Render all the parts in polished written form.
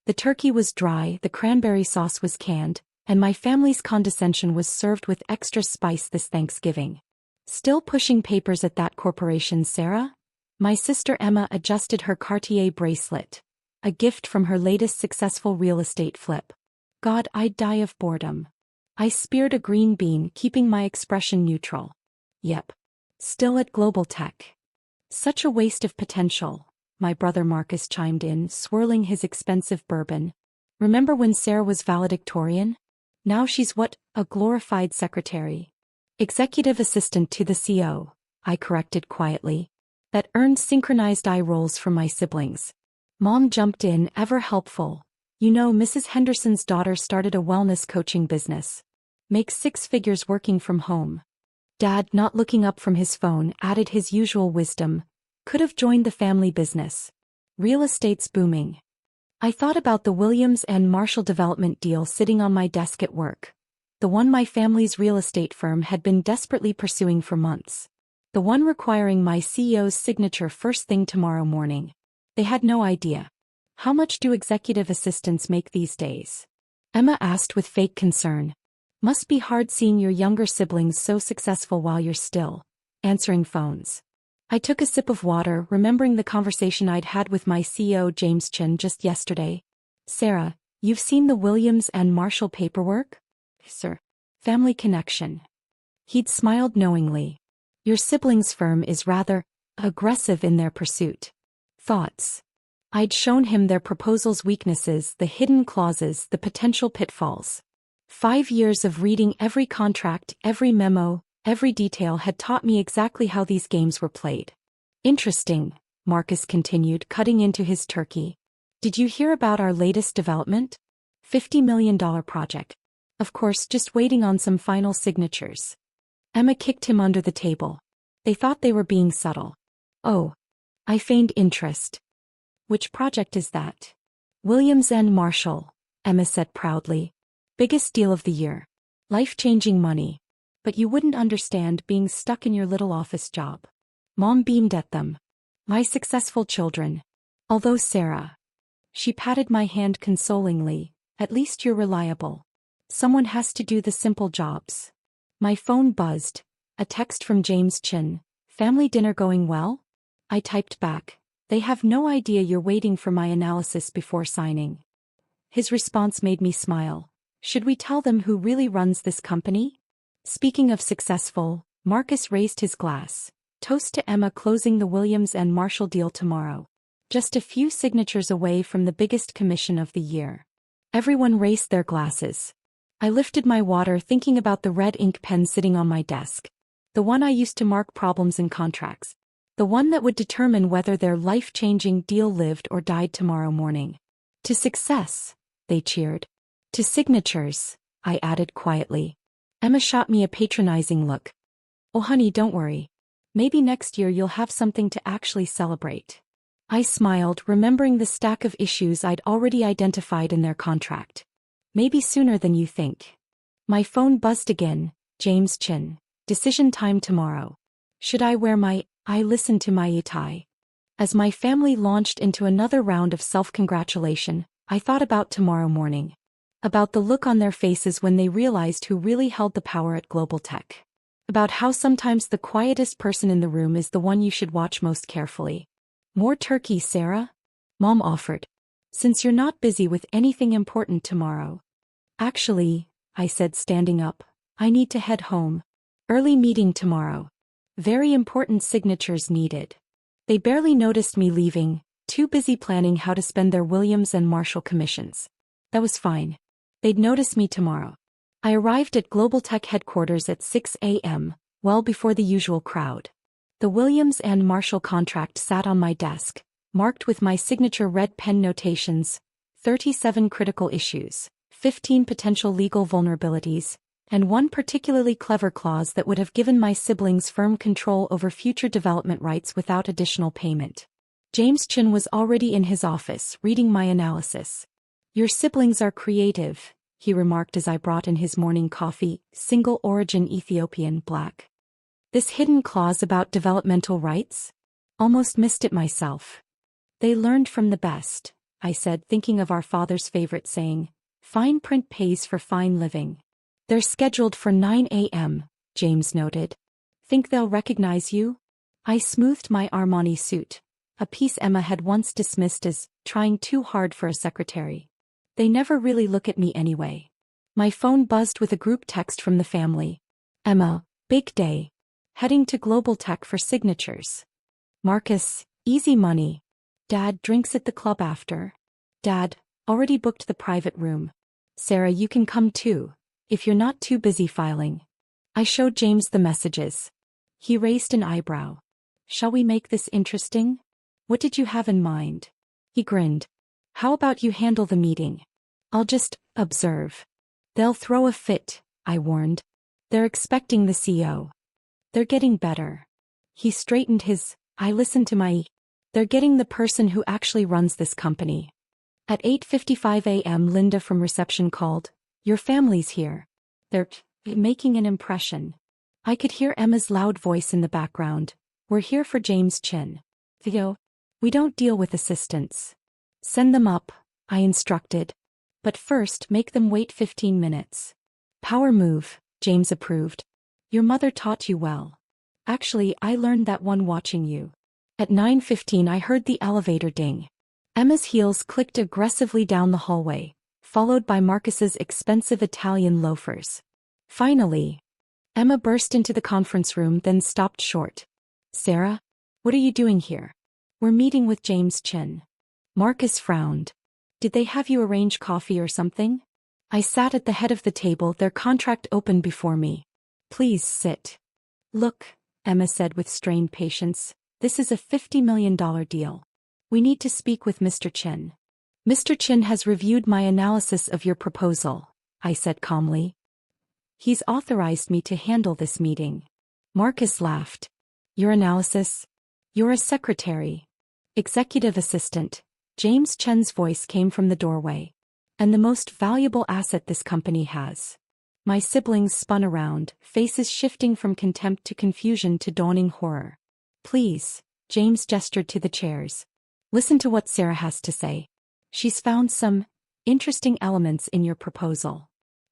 The turkey was dry, the cranberry sauce was canned, and my family's condescension was served with extra spice this Thanksgiving. Still pushing papers at that corporation, Sarah? My sister Emma adjusted her Cartier bracelet, a gift from her latest successful real estate flip. God, I'd die of boredom. I speared a green bean, keeping my expression neutral. Yep. Still at GlobalTech. Such a waste of potential, my brother Marcus chimed in, swirling his expensive bourbon. Remember when Sarah was valedictorian? Now she's what? A glorified secretary. Executive assistant to the CO, I corrected quietly. That earned synchronized eye rolls from my siblings. Mom jumped in, ever helpful. You know, Mrs. Henderson's daughter started a wellness coaching business. Makes 6 figures working from home. Dad, not looking up from his phone, added his usual wisdom. Could have joined the family business. Real estate's booming. I thought about the Williams and Marshall development deal sitting on my desk at work. The one my family's real estate firm had been desperately pursuing for months. The one requiring my CEO's signature first thing tomorrow morning. They had no idea. How much do executive assistants make these days? Emma asked with fake concern. Must be hard seeing your younger siblings so successful while you're still answering phones. I took a sip of water, remembering the conversation I'd had with my CEO James Chin just yesterday. Sarah, you've seen the Williams and Marshall paperwork? Sir. Family connection. He'd smiled knowingly. Your siblings' firm is rather aggressive in their pursuit. Thoughts. I'd shown him their proposal's weaknesses, the hidden clauses, the potential pitfalls. 5 years of reading every contract, every memo, every detail had taught me exactly how these games were played. Interesting, Marcus continued, cutting into his turkey. Did you hear about our latest development? $50 million project. Of course, just waiting on some final signatures. Emma kicked him under the table. They thought they were being subtle. Oh. I feigned interest. Which project is that? Williams and Marshall, Emma said proudly. Biggest deal of the year. Life-changing money. But you wouldn't understand being stuck in your little office job. Mom beamed at them. My successful children. Although Sarah. She patted my hand consolingly. At least you're reliable. Someone has to do the simple jobs. My phone buzzed. A text from James Chin. Family dinner going well? I typed back. They have no idea you're waiting for my analysis before signing. His response made me smile. Should we tell them who really runs this company? Speaking of successful, Marcus raised his glass. Toast to Emma closing the Williams and Marshall deal tomorrow. Just a few signatures away from the biggest commission of the year. Everyone raised their glasses. I lifted my water, thinking about the red ink pen sitting on my desk. The one I used to mark problems in contracts. The one that would determine whether their life-changing deal lived or died tomorrow morning. To success, they cheered. To signatures, I added quietly. Emma shot me a patronizing look. Oh honey, don't worry. Maybe next year you'll have something to actually celebrate. I smiled, remembering the stack of issues I'd already identified in their contract. Maybe sooner than you think. My phone buzzed again. James Chin. Decision time tomorrow. Should I wear my I listened to my aita? As my family launched into another round of self-congratulation, I thought about tomorrow morning. About the look on their faces when they realized who really held the power at GlobalTech. About how sometimes the quietest person in the room is the one you should watch most carefully. More turkey, Sarah? Mom offered. Since you're not busy with anything important tomorrow. Actually, I said, standing up, I need to head home. Early meeting tomorrow. Very important signatures needed. They barely noticed me leaving, too busy planning how to spend their Williams and Marshall commissions. That was fine. They'd notice me tomorrow. I arrived at GlobalTech headquarters at 6 a.m., well before the usual crowd. The Williams and Marshall contract sat on my desk, marked with my signature red pen notations, 37 critical issues, 15 potential legal vulnerabilities, and one particularly clever clause that would have given my siblings firm control over future development rights without additional payment. James Chin was already in his office, reading my analysis. Your siblings are creative, he remarked as I brought in his morning coffee, single origin Ethiopian black. This hidden clause about developmental rights? Almost missed it myself. They learned from the best, I said, thinking of our father's favorite saying, fine print pays for fine living. They're scheduled for 9 a.m., James noted. Think they'll recognize you? I smoothed my Armani suit, a piece Emma had once dismissed as trying too hard for a secretary. They never really look at me anyway. My phone buzzed with a group text from the family. Emma, big day. Heading to GlobalTech for signatures. Marcus, easy money. Dad, drinks at the club after. Dad, already booked the private room. Sarah, you can come too, if you're not too busy filing. I showed James the messages. He raised an eyebrow. Shall we make this interesting? What did you have in mind? He grinned. How about you handle the meeting? I'll just observe. They'll throw a fit, I warned. They're expecting the CEO. They're getting better. He straightened his, I listened to my, they're getting the person who actually runs this company. At 8:55 a.m. Linda from reception called. Your family's here. They're making an impression. I could hear Emma's loud voice in the background. We're here for James Chin. Theo, we don't deal with assistants. Send them up, I instructed. But first make them wait 15 minutes. Power move, James approved. Your mother taught you well. Actually, I learned that one watching you. At 9:15 I heard the elevator ding. Emma's heels clicked aggressively down the hallway, followed by Marcus's expensive Italian loafers. Finally, Emma burst into the conference room, then stopped short. Sarah, what are you doing here? We're meeting with James Chin. Marcus frowned. Did they have you arrange coffee or something? I sat at the head of the table, their contract open before me. Please sit. Look, Emma said with strained patience, this is a $50 million deal. We need to speak with Mr. Chin. Mr. Chin has reviewed my analysis of your proposal, I said calmly. He's authorized me to handle this meeting. Marcus laughed. Your analysis? You're a secretary. Executive assistant. James Chen's voice came from the doorway. And the most valuable asset this company has. My siblings spun around, faces shifting from contempt to confusion to dawning horror. Please, James gestured to the chairs. Listen to what Sarah has to say. She's found some interesting elements in your proposal.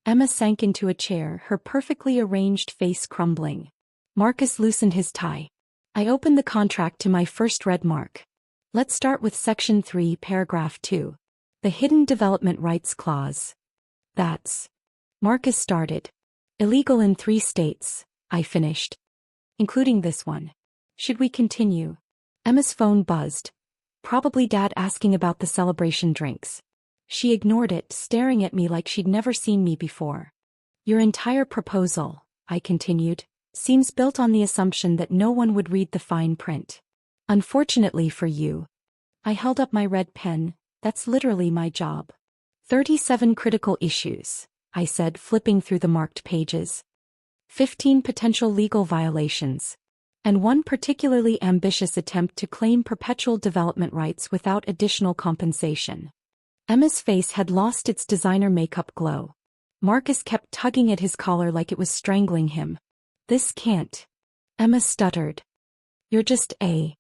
Emma sank into a chair, her perfectly arranged face crumbling. Marcus loosened his tie. I opened the contract to my first red mark. Let's start with Section 3, Paragraph 2. The Hidden Development Rights Clause. That's. Marcus started. Illegal in 3 states, I finished. Including this one. Should we continue? Emma's phone buzzed. Probably Dad asking about the celebration drinks. She ignored it, staring at me like she'd never seen me before. Your entire proposal, I continued, seems built on the assumption that no one would read the fine print. Unfortunately for you. I held up my red pen, that's literally my job. 37 critical issues, I said, flipping through the marked pages. 15 potential legal violations. And one particularly ambitious attempt to claim perpetual development rights without additional compensation. Emma's face had lost its designer makeup glow. Marcus kept tugging at his collar like it was strangling him. This can't. Emma stuttered. You're just a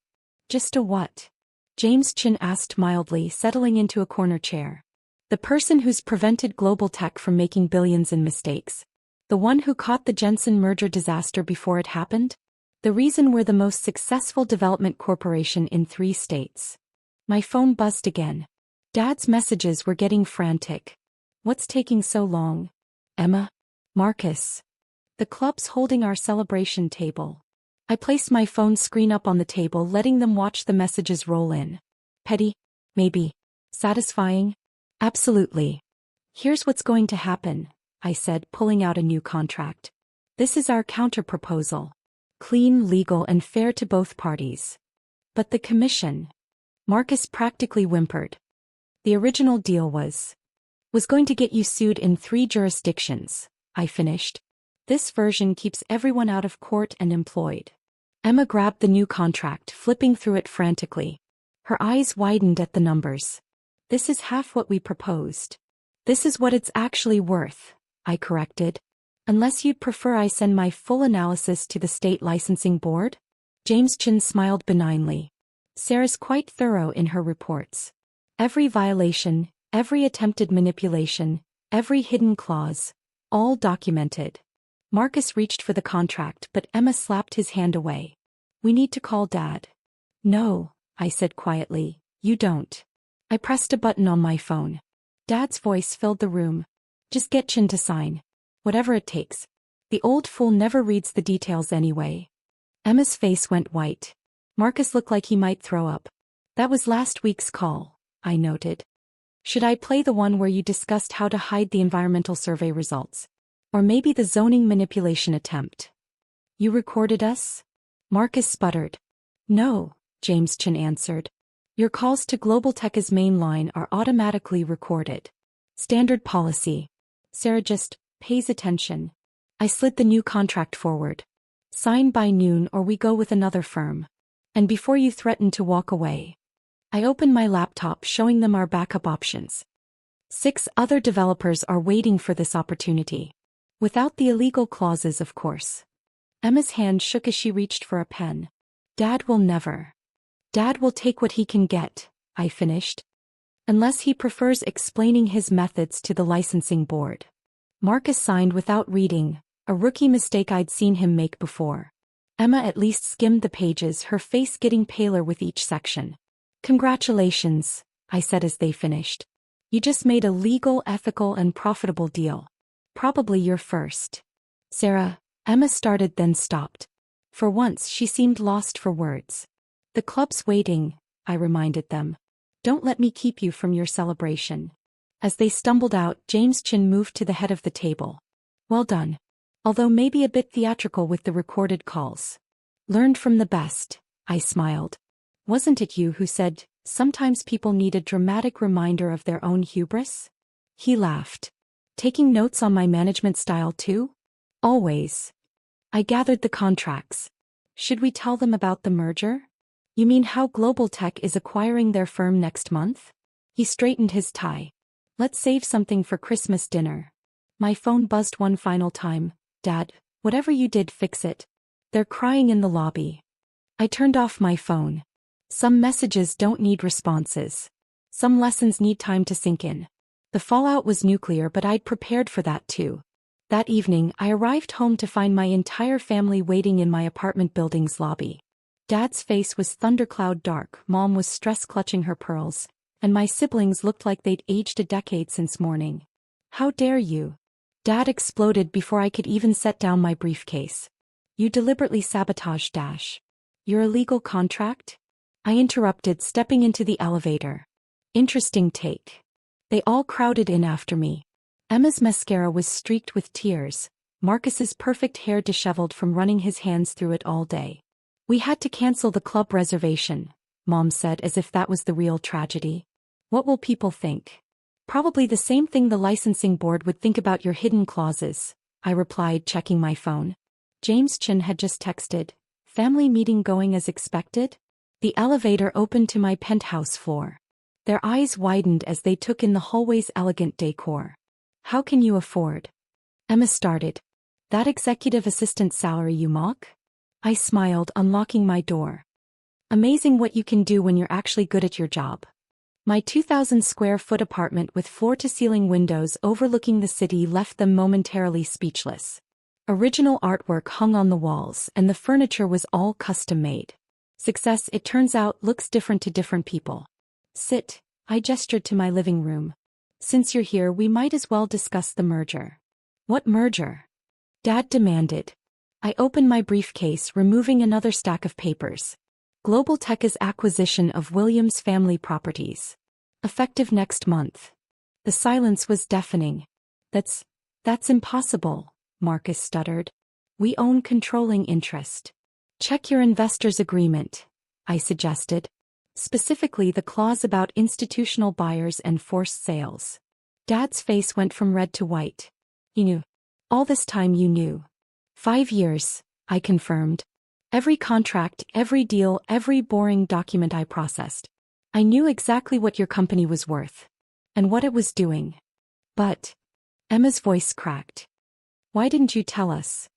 what? James Chin asked mildly, settling into a corner chair. The person who's prevented GlobalTech from making billions in mistakes. The one who caught the Jensen merger disaster before it happened? The reason we're the most successful development corporation in 3 states. My phone buzzed again. Dad's messages were getting frantic. What's taking so long? Emma? Marcus? The club's holding our celebration table. I placed my phone screen up on the table, letting them watch the messages roll in. Petty? Maybe. Satisfying? Absolutely. Here's what's going to happen, I said, pulling out a new contract. This is our counter-proposal. Clean, legal, and fair to both parties. But the commission. Marcus practically whimpered. The original deal was going to get you sued in 3 jurisdictions, I finished. This version keeps everyone out of court and employed. Emma grabbed the new contract, flipping through it frantically. Her eyes widened at the numbers. This is half what we proposed. This is what it's actually worth, I corrected. Unless you'd prefer I send my full analysis to the state licensing board? James Chin smiled benignly. Sarah's quite thorough in her reports. Every violation, every attempted manipulation, every hidden clause, all documented. Marcus reached for the contract, but Emma slapped his hand away. We need to call Dad. No, I said quietly, you don't. I pressed a button on my phone. Dad's voice filled the room. Just get Chin to sign. Whatever it takes. The old fool never reads the details anyway. Emma's face went white. Marcus looked like he might throw up. That was last week's call, I noted. Should I play the one where you discussed how to hide the environmental survey results? Or maybe the zoning manipulation attempt? You recorded us? Marcus sputtered. No, James Chin answered. Your calls to GlobalTech's main line are automatically recorded. Standard policy. Sarah just pays attention. I slid the new contract forward. Sign by noon or we go with another firm. And before you threaten to walk away. I opened my laptop, showing them our backup options. 6 other developers are waiting for this opportunity. Without the illegal clauses, of course. Emma's hand shook as she reached for a pen. Dad will never. Dad will take what he can get, I finished. Unless he prefers explaining his methods to the licensing board. Marcus signed without reading, a rookie mistake I'd seen him make before. Emma at least skimmed the pages, her face getting paler with each section. Congratulations, I said as they finished. You just made a legal, ethical, and profitable deal. Probably your first. Sarah, Emma started then stopped. For once she seemed lost for words. The club's waiting, I reminded them. Don't let me keep you from your celebration. As they stumbled out, James Chin moved to the head of the table. Well done. Although maybe a bit theatrical with the recorded calls. Learned from the best, I smiled. Wasn't it you who said, sometimes people need a dramatic reminder of their own hubris? He laughed. Taking notes on my management style too? Always. I gathered the contracts. Should we tell them about the merger? You mean how GlobalTech is acquiring their firm next month? He straightened his tie. Let's save something for Christmas dinner. My phone buzzed one final time. Dad, whatever you did, fix it. They're crying in the lobby. I turned off my phone. Some messages don't need responses. Some lessons need time to sink in. The fallout was nuclear, but I'd prepared for that too. That evening, I arrived home to find my entire family waiting in my apartment building's lobby. Dad's face was thundercloud dark, Mom was stress-clutching her pearls, and my siblings looked like they'd aged a decade since morning. How dare you? Dad exploded before I could even set down my briefcase. You deliberately sabotaged Dash. Your illegal contract? I interrupted, stepping into the elevator. Interesting take. They all crowded in after me. Emma's mascara was streaked with tears, Marcus's perfect hair disheveled from running his hands through it all day. We had to cancel the club reservation, Mom said as if that was the real tragedy. What will people think? Probably the same thing the licensing board would think about your hidden clauses, I replied, checking my phone. James Chin had just texted, family meeting going as expected? The elevator opened to my penthouse floor. Their eyes widened as they took in the hallway's elegant decor. How can you afford? Emma started. That executive assistant salary you mock? I smiled, unlocking my door. Amazing what you can do when you're actually good at your job. My 2,000 square foot apartment with floor-to-ceiling windows overlooking the city left them momentarily speechless. Original artwork hung on the walls, and the furniture was all custom-made. Success, it turns out, looks different to different people. Sit, I gestured to my living room. Since you're here, we might as well discuss the merger. What merger? Dad demanded. I opened my briefcase, removing another stack of papers. GlobalTech's acquisition of Williams Family Properties. Effective next month. The silence was deafening. That's impossible, Marcus stuttered. We own controlling interest. Check your investor's agreement, I suggested. Specifically the clause about institutional buyers and forced sales. Dad's face went from red to white. You knew. All this time you knew. 5 years, I confirmed. Every contract, every deal, every boring document I processed. I knew exactly what your company was worth. And what it was doing. But... Emma's voice cracked. Why didn't you tell us?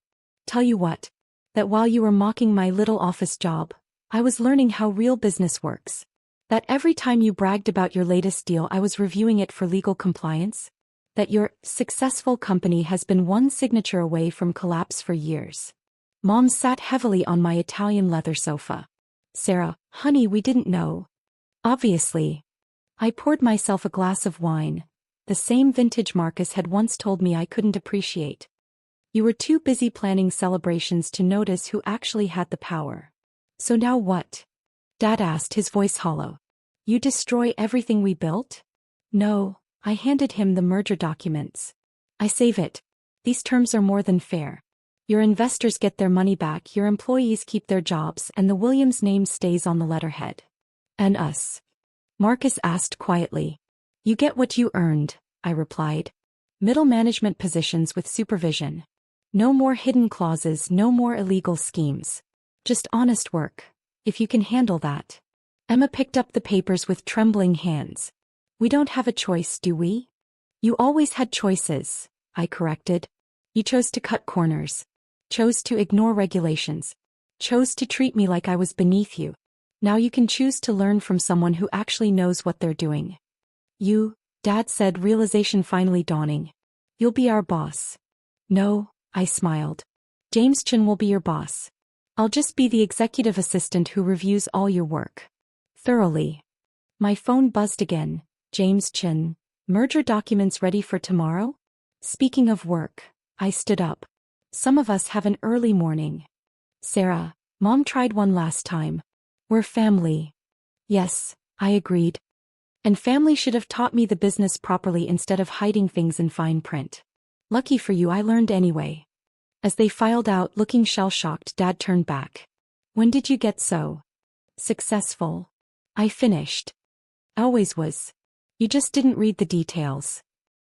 Tell you what? That while you were mocking my little office job, I was learning how real business works. That every time you bragged about your latest deal I was reviewing it for legal compliance? That your successful company has been one signature away from collapse for years? Mom sat heavily on my Italian leather sofa. Sarah, honey, we didn't know. Obviously. I poured myself a glass of wine, the same vintage Marcus had once told me I couldn't appreciate. You were too busy planning celebrations to notice who actually had the power. So now what? Dad asked, his voice hollow. You destroy everything we built? No, I handed him the merger documents. I save it. These terms are more than fair. Your investors get their money back, your employees keep their jobs, and the Williams name stays on the letterhead. And us? Marcus asked quietly. You get what you earned, I replied. Middle management positions with supervision. No more hidden clauses, no more illegal schemes. Just honest work, if you can handle that. Emma picked up the papers with trembling hands. We don't have a choice, do we? You always had choices, I corrected. You chose to cut corners. Chose to ignore regulations. Chose to treat me like I was beneath you. Now you can choose to learn from someone who actually knows what they're doing. You, Dad said, realization finally dawning. You'll be our boss. No, I smiled. James Chin will be your boss. I'll just be the executive assistant who reviews all your work. Thoroughly. My phone buzzed again. James Chin. Merger documents ready for tomorrow? Speaking of work, I stood up. Some of us have an early morning. Sarah, Mom tried one last time. We're family. Yes, I agreed. And family should have taught me the business properly instead of hiding things in fine print. Lucky for you, I learned anyway. As they filed out, looking shell-shocked, Dad turned back. When did you get so successful? I finished. Always was. You just didn't read the details.